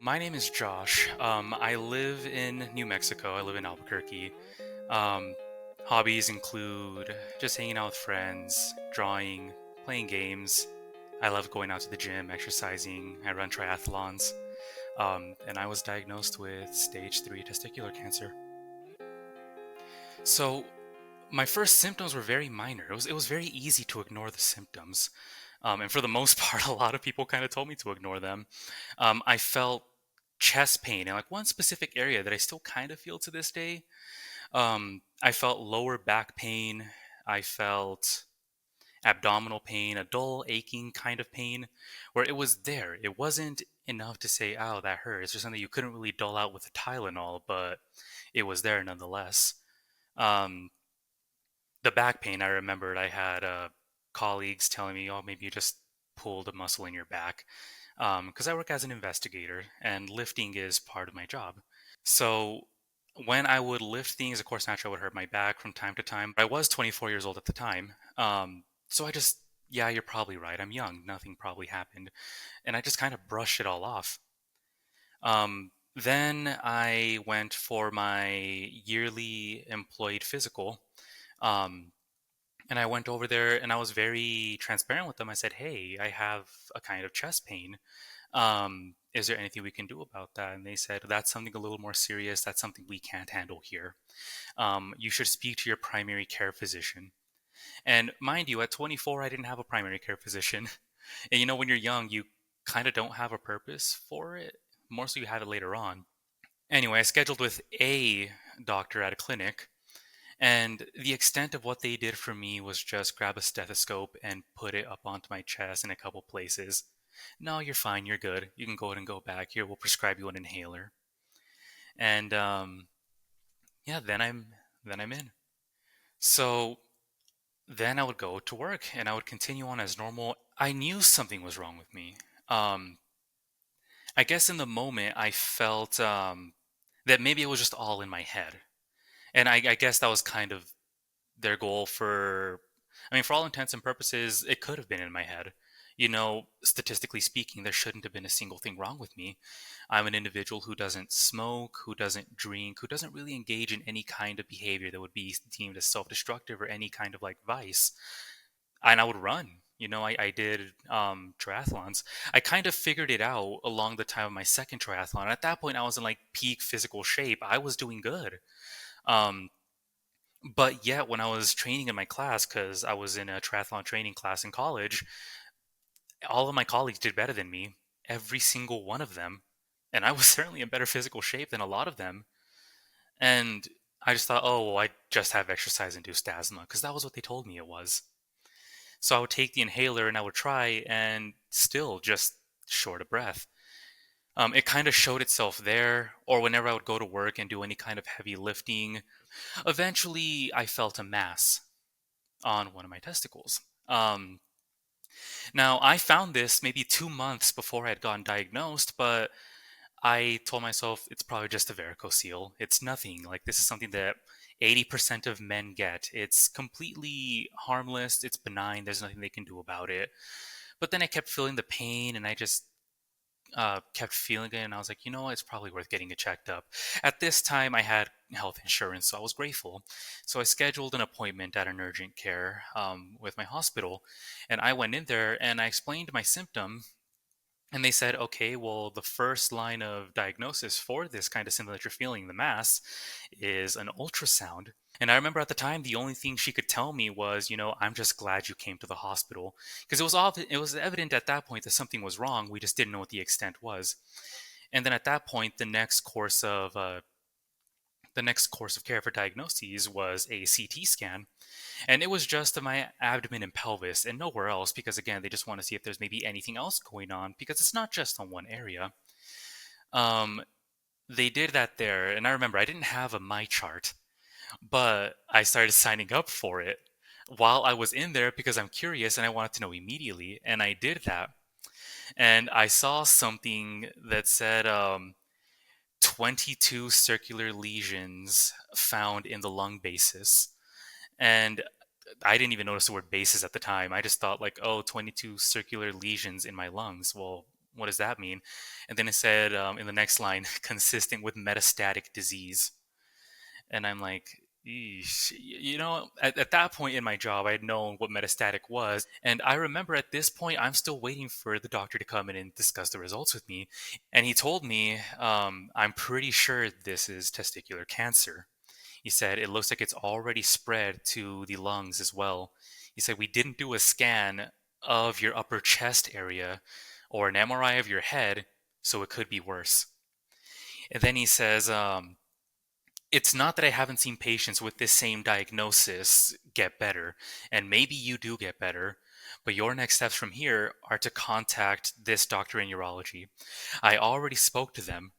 My name is Josh. I live in New Mexico. I live in Albuquerque. Um, Hobbies include just hanging out with friends, drawing, playing games. I love going out to the gym, exercising. I run triathlons. And I was diagnosed with stage 3 testicular cancer. So my first symptoms were very minor. It was very easy to ignore the symptoms. And for the most part, a lot of people kind of told me to ignore them. I felt chest pain in like one specific area that I still kind of feel to this day. I felt lower back pain. I felt abdominal pain, a dull, aching kind of pain, where it was there. It wasn't enough to say, "Oh, that hurts," or something you couldn't really dull out with a Tylenol, but it was there nonetheless. Um, the back pain, I remembered I had colleagues telling me, "Oh, maybe you just pulled a muscle in your back," because I work as an investigator and lifting is part of my job. So when I would lift things, of course, naturally, I would hurt my back from time to time. I was 24 years old at the time, so I just, yeah, you're probably right. I'm young. Nothing probably happened, and I just kind of brushed it all off. Then I went for my yearly employed physical. Um, And I went over there and I was very transparent with them. I said, "Hey, I have a kind of chest pain. Is there anything we can do about that?" And they said, "That's something a little more serious. That's something we can't handle here. You should speak to your primary care physician." And mind you, at 24, I didn't have a primary care physician. And when you're young, you kind of don't have a purpose for it. More so, you have it later on. Anyway, I scheduled with a doctor at a clinic. And the extent of what they did for me was just grab a stethoscope and put it up onto my chest in a couple places. "No, you're fine. You're good. You can go ahead and go back. Here, we'll prescribe you an inhaler." And yeah, then I'm in. So then I would go to work and I would continue on as normal. I knew something was wrong with me. Um, I guess in the moment I felt that maybe it was just all in my head, and I guess that was kind of their goal for, I mean, for all intents and purposes, it could have been in my head. Statistically speaking, there shouldn't have been a single thing wrong with me. I'm an individual who doesn't smoke, who doesn't drink, who doesn't really engage in any kind of behavior that would be deemed as self-destructive or any kind of like vice. And I would run. I did triathlons. I kind of figured it out along the time of my second triathlon. At that point, I was in like peak physical shape. I was doing good. Um, but yet, when I was training in my class, because I was in a triathlon training class in college, all of my colleagues did better than me, every single one of them. And I was certainly in better physical shape than a lot of them. And I just thought, oh, well, I just have exercise induced asthma, because that was what they told me it was. So I would take the inhaler and I would try, and still just short of breath. It kind of showed itself there, or whenever I would go to work and do any kind of heavy lifting. Eventually, I felt a mass on one of my testicles. Now, I found this maybe 2 months before I had gotten diagnosed, but I told myself it's probably just a varicocele. It's nothing. Like, this is something that 80% of men get. It's completely harmless. It's benign. There's nothing they can do about it. But then I kept feeling the pain and I just kept feeling it, and I was like, what, it's probably worth getting it checked up. At this time, I had health insurance, so I was grateful. So I scheduled an appointment at an urgent care with my hospital, and I went in there and I explained my symptom. And they said, okay, well, the first line of diagnosis for this kind of symptom that you're feeling, the mass, is an ultrasound. And I remember at the time, the only thing she could tell me was, "I'm just glad you came to the hospital," because it was evident at that point that something was wrong. We just didn't know what the extent was. And then at that point, the next course of care for diagnoses was a CT scan, and it was just of my abdomen and pelvis and nowhere else, because again, they just want to see if there's maybe anything else going on, because it's not just on one area. Um, they did that there, and I remember I didn't have a my chart, but I started signing up for it while I was in there because I'm curious and I wanted to know immediately. And I did that. And I saw something that said 22 circular lesions found in the lung basis. And I didn't even notice the word basis at the time. I just thought, like, oh, 22 circular lesions in my lungs. Well, what does that mean? And then it said in the next line, consistent with metastatic disease. And I'm like, "Eesh." At that point in my job, I had known what metastatic was. And I remember at this point, I'm still waiting for the doctor to come in and discuss the results with me. And he told me, I'm pretty sure this is testicular cancer. He said, it looks like it's already spread to the lungs as well. He said, we didn't do a scan of your upper chest area or an MRI of your head, so it could be worse. And then he says, it's not that I haven't seen patients with this same diagnosis get better, and maybe you do get better, but your next steps from here are to contact this doctor in urology. I already spoke to them.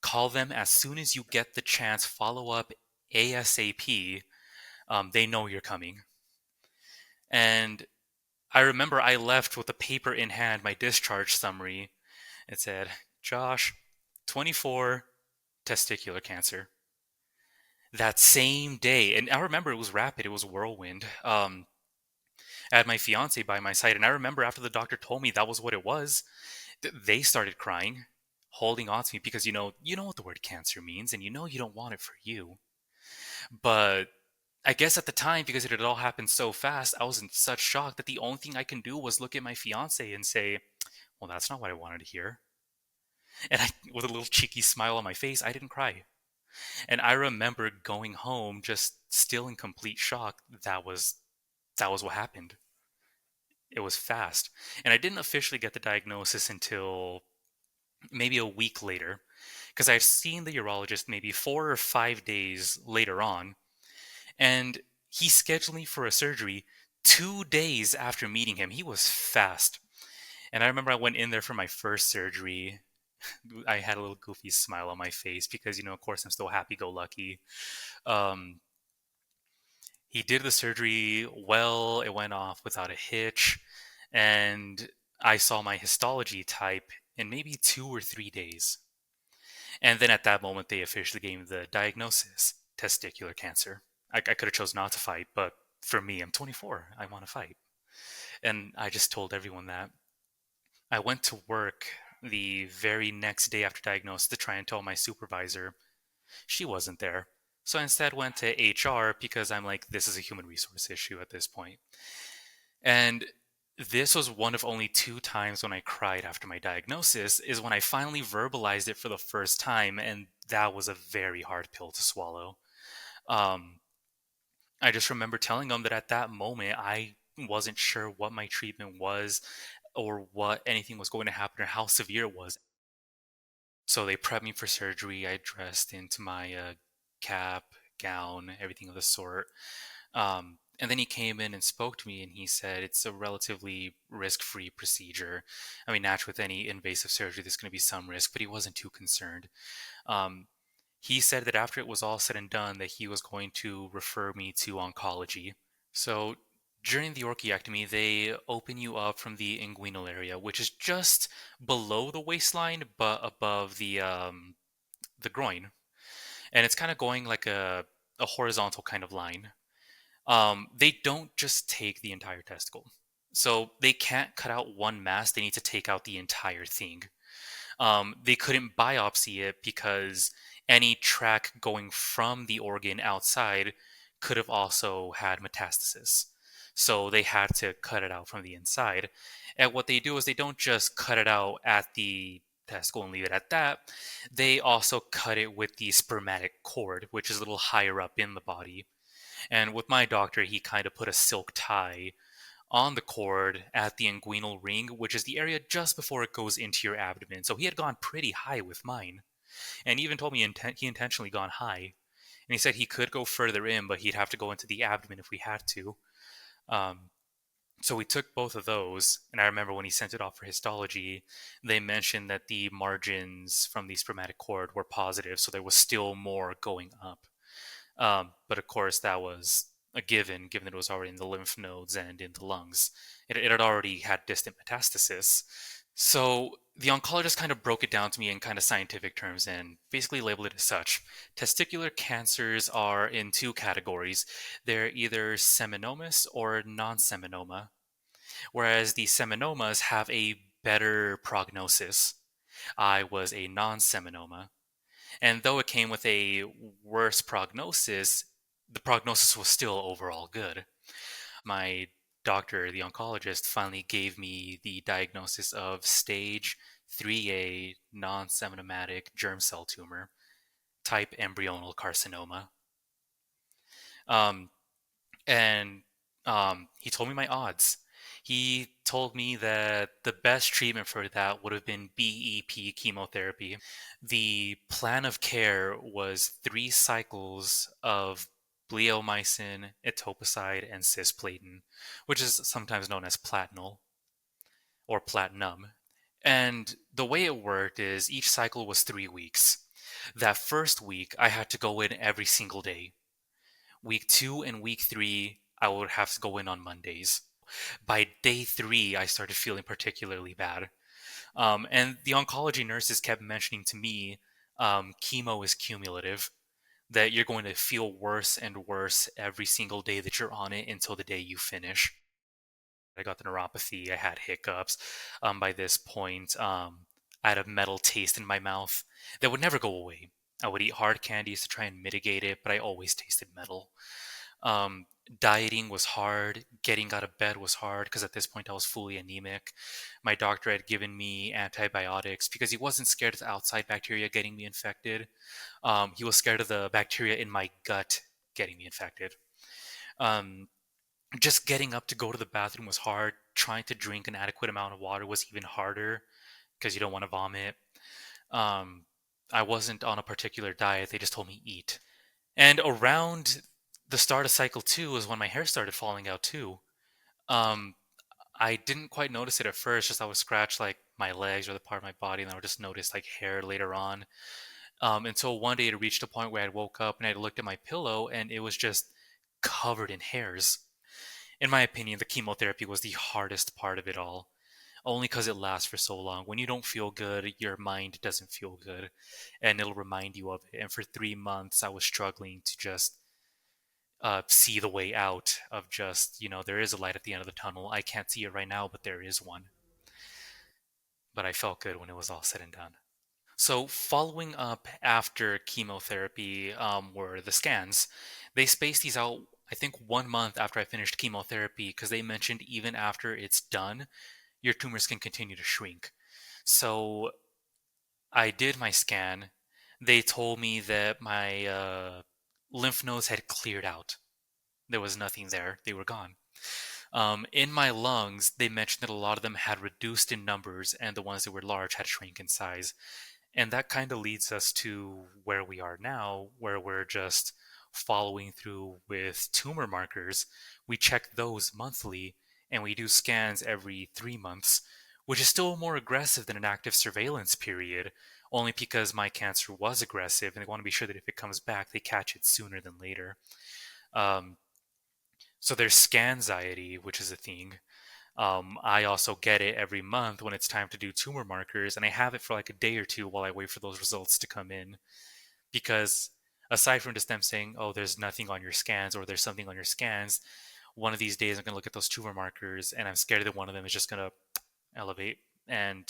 Call them as soon as you get the chance, follow up ASAP. They know you're coming. And I remember I left with a paper in hand, my discharge summary. It said, Josh, 24, testicular cancer. That same day, and I remember it was rapid, it was whirlwind. I had my fiance by my side, and I remember after the doctor told me that was what it was, they started crying, holding on to me because you know what the word cancer means, and you know you don't want it for you. But I guess at the time, because it had all happened so fast, I was in such shock that the only thing I can do was look at my fiance and say, "Well, that's not what I wanted to hear." And with a little cheeky smile on my face, I didn't cry. And I remember going home just still in complete shock. That was what happened. It was fast. And I didn't officially get the diagnosis until maybe a week later because I've seen the urologist maybe 4 or 5 days later on, and he scheduled me for a surgery 2 days after meeting him. He was fast. And I remember I went in there for my first surgery. I had a little goofy smile on my face because, of course, I'm still happy go lucky. Um, he did the surgery well, it went off without a hitch. And I saw my histology type in maybe 2 or 3 days. And then at that moment, they officially gave me the diagnosis testicular cancer. I could have chose not to fight, but for me, I'm 24. I want to fight. And I just told everyone that. I went to work the very next day after diagnosis to try and tell my supervisor. She wasn't there. So I instead went to HR because I'm like, this is a human resource issue at this point. And this was one of only 2 times when I cried after my diagnosis, is when I finally verbalized it for the first time, and that was a very hard pill to swallow. Um, I just remember telling them that at that moment, I wasn't sure what my treatment was or what anything was going to happen or how severe it was. So they prepped me for surgery. I dressed into my cap, gown, everything of the sort. And then he came in and spoke to me, and he said it's a relatively risk-free procedure. I mean, naturally, with any invasive surgery, there's going to be some risk, but he wasn't too concerned. Um, he said that after it was all said and done, that he was going to refer me to oncology. So during the orchiectomy, they open you up from the inguinal area, which is just below the waistline, but above the groin, and it's kind of going like a horizontal kind of line. They don't just take the entire testicle. So they can't cut out one mass, they need to take out the entire thing. They couldn't biopsy it because any track going from the organ outside could have also had metastasis. So they had to cut it out from the inside. And what they do is they don't just cut it out at the testicle and leave it at that. They also cut it with the spermatic cord, which is a little higher up in the body. And with my doctor, he kind of put a silk tie on the cord at the inguinal ring, which is the area just before it goes into your abdomen. So he had gone pretty high with mine. And he even told me he intentionally gone high. And he said he could go further in, but he'd have to go into the abdomen if we had to. Um, so we took both of those. And I remember when he sent it off for histology, they mentioned that the margins from the spermatic cord were positive. So there was still more going up. But of course, that was a given that it was already in the lymph nodes and in the lungs. It had already had distant metastasis. So the oncologist kind of broke it down to me in kind of scientific terms and basically labeled it as such. Testicular cancers are in 2 categories. They're either seminomas or non-seminoma, whereas the seminomas have a better prognosis. I was a non-seminoma. And though it came with a worse prognosis, the prognosis was still overall good. My doctor, the oncologist, finally gave me the diagnosis of stage 3A non-seminomatic germ cell tumor, type embryonal carcinoma. Um, and he told me my odds. He told me that the best treatment for that would have been BEP chemotherapy. The plan of care was 3 cycles of bleomycin, etoposide, and cisplatin, which is sometimes known as platinal or platinum. And the way it worked is each cycle was 3 weeks. That first week, I had to go in every single day. Week 2 and week 3, I would have to go in on Mondays. By day 3, I started feeling particularly bad. And the oncology nurses kept mentioning to me chemo is cumulative, that you're going to feel worse and worse every single day that you're on it until the day you finish. I got the neuropathy, I had hiccups. By this point, I had a metal taste in my mouth that would never go away. I would eat hard candies to try and mitigate it, but I always tasted metal. Um, Dieting was hard. Getting out of bed was hard because at this point I was fully anemic. My doctor had given me antibiotics because he wasn't scared of the outside bacteria getting me infected. He was scared of the bacteria in my gut getting me infected. Um, just getting up to go to the bathroom was hard. Trying to drink an adequate amount of water was even harder because you don't want to vomit. Um, I wasn't on a particular diet. They just told me eat. And around the start of cycle 2 is when my hair started falling out too. Um, I didn't quite notice it at first, just I would scratch like my legs or the part of my body, and I would just notice like hair later on. Until one day it reached a point where I woke up and I looked at my pillow and it was just covered in hairs. In my opinion, the chemotherapy was the hardest part of it all, only because it lasts for so long. When you don't feel good, your mind doesn't feel good, and it'll remind you of it. And for 3 months, I was struggling to just see the way out of just, there is a light at the end of the tunnel. I can't see it right now, but there is one. But I felt good when it was all said and done. So, following up after chemotherapy were the scans. They spaced these out, I think, 1 month after I finished chemotherapy because they mentioned even after it's done, your tumors can continue to shrink. So, I did my scan. They told me that my lymph nodes had cleared out. There was nothing there, they were gone. In my lungs, they mentioned that a lot of them had reduced in numbers and the ones that were large had shrunk in size. And that kind of leads us to where we are now, where we're just following through with tumor markers. We check those monthly and we do scans every 3 months, which is still more aggressive than an active surveillance period, only because my cancer was aggressive and they want to be sure that if it comes back, they catch it sooner than later. Um, so there's scanxiety, which is a thing. I also get it every month when it's time to do tumor markers, and I have it for like a day or two while I wait for those results to come in. Because aside from just them saying, "Oh, there's nothing on your scans," or "There's something on your scans," one of these days I'm gonna look at those tumor markers, and I'm scared that one of them is just gonna elevate, and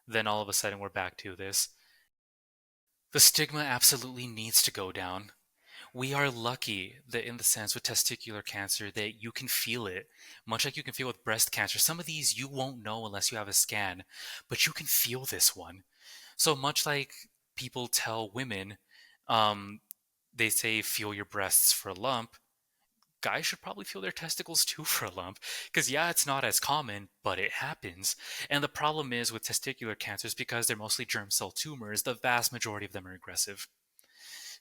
then all of a sudden we're back to this. The stigma absolutely needs to go down. We are lucky that in the sense with testicular cancer that you can feel it, much like you can feel with breast cancer. Some of these you won't know unless you have a scan, but you can feel this one. So much like people tell women, um, they say feel your breasts for a lump. Guys should probably feel their testicles too for a lump, because yeah, it's not as common, but it happens. And the problem is with testicular cancers, because they're mostly germ cell tumors, the vast majority of them are aggressive.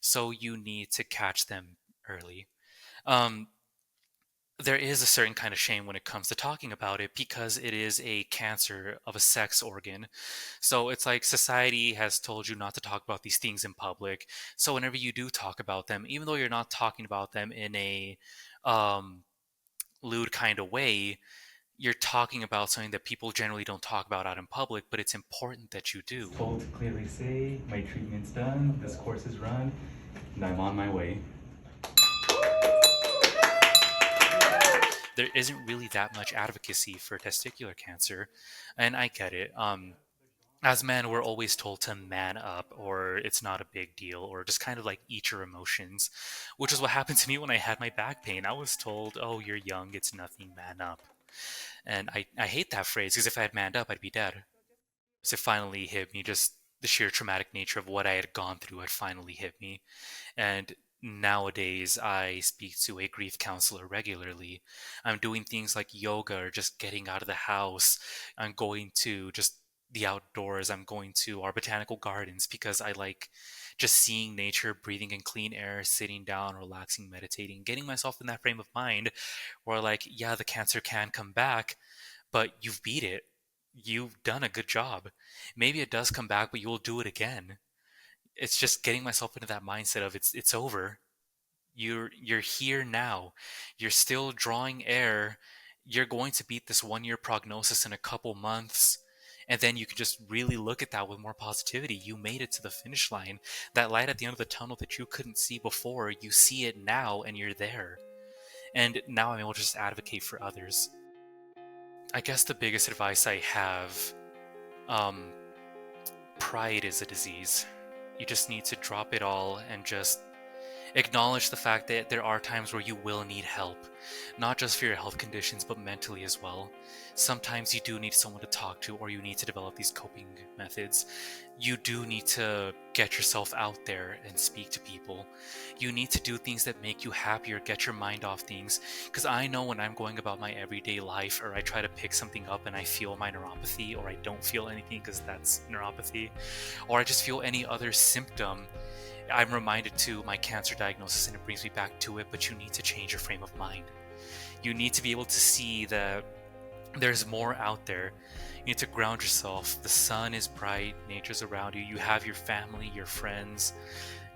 So you need to catch them early. Um, there is a certain kind of shame when it comes to talking about it because it is a cancer of a sex organ. So it's like society has told you not to talk about these things in public. So whenever you do talk about them, even though you're not talking about them in a um, lewd kind of way, you're talking about something that people generally don't talk about out in public, but it's important that you do. Told to clearly say, my treatment's done, this course is run, and I'm on my way. there isn't really that much advocacy for testicular cancer, and I get it. As men, we're always told to man up, or it's not a big deal, or just kind of like eat your emotions, which is what happened to me when I had my back pain. I was told, "Oh, you're young, it's nothing, man up." And I hate that phrase because if I had manned up, I'd be dead. So it finally hit me, just the sheer traumatic nature of what I had gone through had finally hit me. And nowadays, I speak to a grief counselor regularly. I'm doing things like yoga or just getting out of the house. I'm going to just the outdoors. I'm going to our botanical gardens because I like just seeing nature, breathing in clean air, sitting down, relaxing, meditating, getting myself in that frame of mind where, like, yeah, the cancer can come back, but you've beat it. You've done a good job. Maybe it does come back, but you will do it again. It's just getting myself into that mindset of it's over. You're here now. You're still drawing air. You're going to beat this 1 year prognosis in a couple months. And then you can just really look at that with more positivity. You made it to the finish line. That light at the end of the tunnel that you couldn't see before, you see it now and you're there. And now I'm able to just advocate for others. I guess the biggest advice I have, um, pride is a disease. You just need to drop it all and just acknowledge the fact that there are times where you will need help, not just for your health conditions, but mentally as well. Sometimes you do need someone to talk to, or you need to develop these coping methods. You do need to get yourself out there and speak to people. You need to do things that make you happier, get your mind off things. Because I know when I'm going about my everyday life, or I try to pick something up and I feel my neuropathy, or I don't feel anything because that's neuropathy, or I just feel any other symptom, I'm reminded to my cancer diagnosis and it brings me back to it. But you need to change your frame of mind. You need to be able to see that there's more out there. You need to ground yourself. The sun is bright, nature's around you. You have your family, your friends.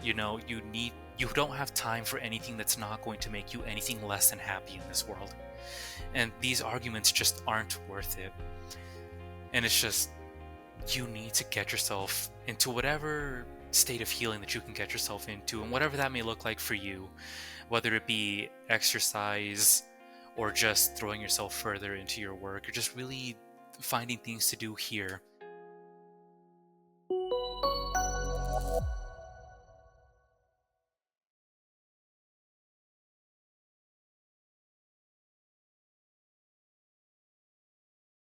You don't have time for anything that's not going to make you anything less than happy in this world. And these arguments just aren't worth it. And it's just, you need to get yourself into whatever state of healing that you can get yourself into, and whatever that may look like for you, whether it be exercise or just throwing yourself further into your work or just really finding things to do here.